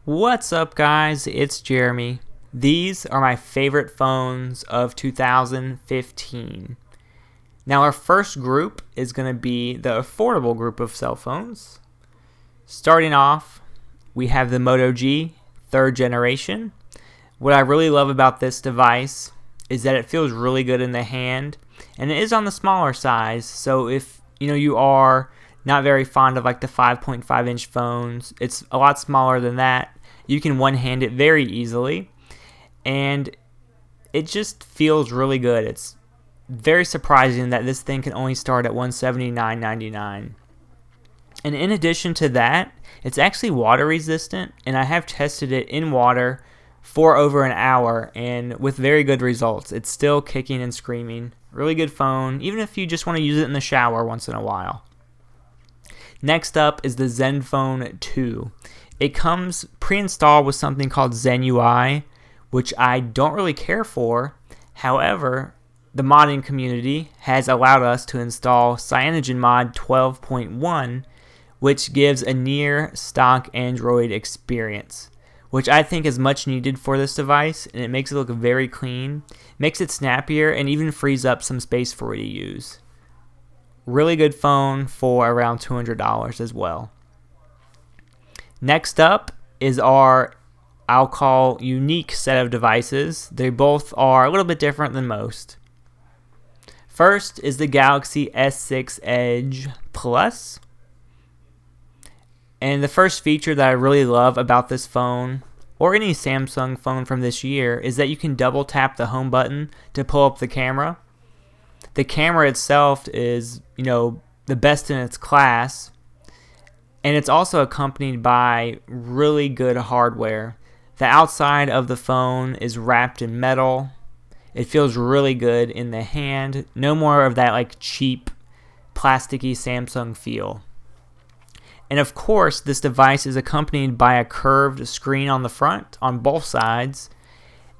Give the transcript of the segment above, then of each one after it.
What's up, guys? It's Jeremy. These are my favorite phones of 2015. Now, our first group is going to be the affordable group of cell phones. Starting off, we have the Moto G 3rd generation. What I really love about this device is that it feels really good in the hand, and it is on the smaller size. So if you are not very fond of like the 5.5 inch phones, it's a lot smaller than that. You can one-hand it very easily, and it just feels really good. It's very surprising that this thing can only start at $179.99. And in addition to that, it's actually water resistant, and I have tested it in water for over an hour and with very good results. It's still kicking and screaming. Really good phone, even if you just want to use it in the shower once in a while. Next up is the Zenfone 2. It comes pre-installed with something called Zen UI, which I don't really care for. However, the modding community has allowed us to install CyanogenMod 12.1, which gives a near stock Android experience, which I think is much needed for this device, and it makes it look very clean, makes it snappier, and even frees up some space for you to use. Really good phone for around $200 as well. Next up is our, I'll call, unique set of devices. They both are a little bit different than most. First is the Galaxy S6 Edge Plus. And the first feature that I really love about this phone, or any Samsung phone from this year, is that you can double tap the home button to pull up the camera. The camera itself is, the best in its class. And it's also accompanied by really good hardware. The outside of the phone is wrapped in metal. It feels really good in the hand. No more of that like cheap, plasticky Samsung feel. And of course, this device is accompanied by a curved screen on the front on both sides.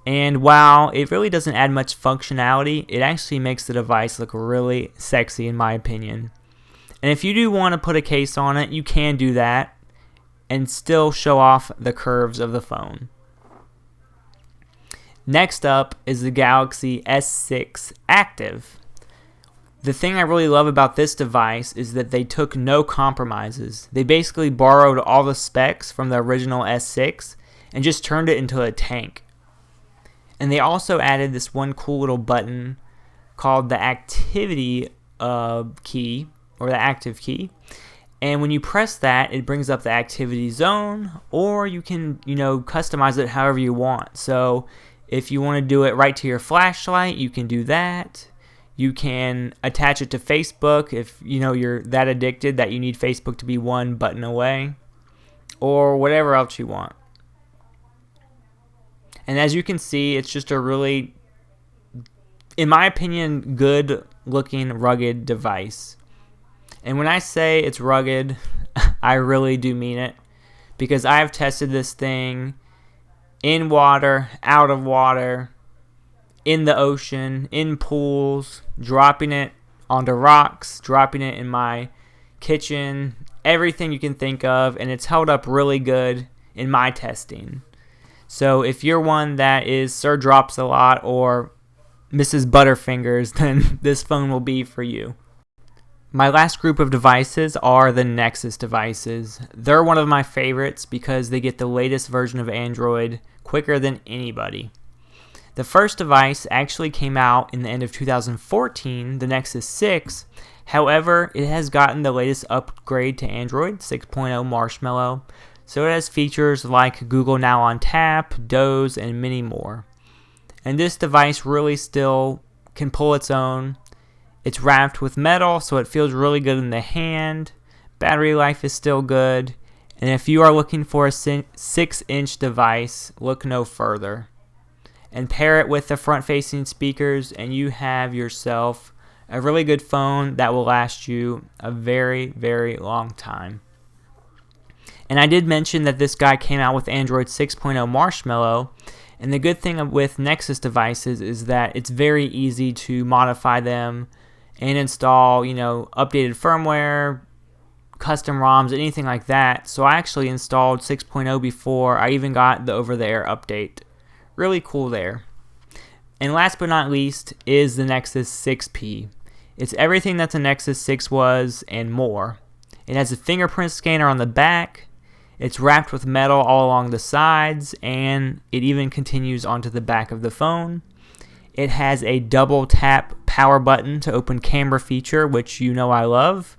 And while it really doesn't add much functionality, it actually makes the device look really sexy in my opinion. And if you do want to put a case on it, you can do that and still show off the curves of the phone. Next up is the Galaxy S6 Active. The thing I really love about this device is that they took no compromises. They basically borrowed all the specs from the original S6 and just turned it into a tank. And they also added this one cool little button called the activity key, or the active key. And when you press that, it brings up the activity zone, or you can, customize it however you want. So if you want to do it right to your flashlight, you can do that. You can attach it to Facebook if you're that addicted that you need Facebook to be one button away, or whatever else you want. And as you can see, it's just a really, in my opinion, good looking rugged device. And when I say it's rugged, I really do mean it, because I've tested this thing in water, out of water, in the ocean, in pools, dropping it onto rocks, dropping it in my kitchen, everything you can think of, and it's held up really good in my testing. So if you're one that is Sir Drops a lot or Mrs. Butterfingers, then this phone will be for you. My last group of devices are the Nexus devices. They're one of my favorites because they get the latest version of Android quicker than anybody. The first device actually came out in the end of 2014, the Nexus 6. However, it has gotten the latest upgrade to Android 6.0 Marshmallow, so it has features like Google Now on Tap, Doze, and many more. And this device really still can pull its own. It's wrapped with metal, so it feels really good in the hand. Battery life is still good. And if you are looking for a 6-inch device, look no further. And pair it with the front-facing speakers, and you have yourself a really good phone that will last you a very, very long time. And I did mention that this guy came out with Android 6.0 Marshmallow. And the good thing with Nexus devices is that it's very easy to modify them and install, updated firmware, custom ROMs, anything like that. So I actually installed 6.0 before I even got the over-the-air update. Really cool there. And last but not least is the Nexus 6P. It's everything that the Nexus 6 was and more. It has a fingerprint scanner on the back. It's wrapped with metal all along the sides, and it even continues onto the back of the phone. It has a double tap power button to open camera feature, which you know I love.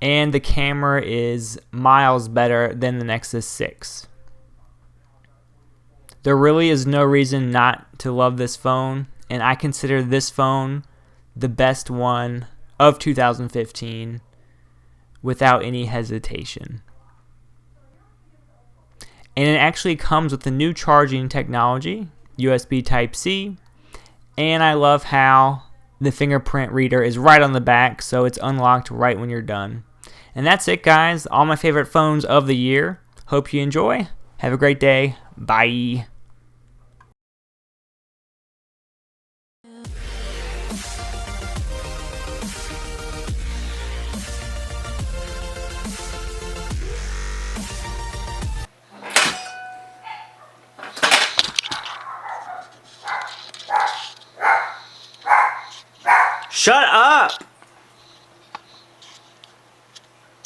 And the camera is miles better than the Nexus 6. There really is no reason not to love this phone, and I consider this phone the best one of 2015 without any hesitation. And it actually comes with the new charging technology, USB Type-C, and I love how the fingerprint reader is right on the back, so it's unlocked right when you're done. And that's it, guys. All my favorite phones of the year. Hope you enjoy. Have a great day. Bye. Shut up!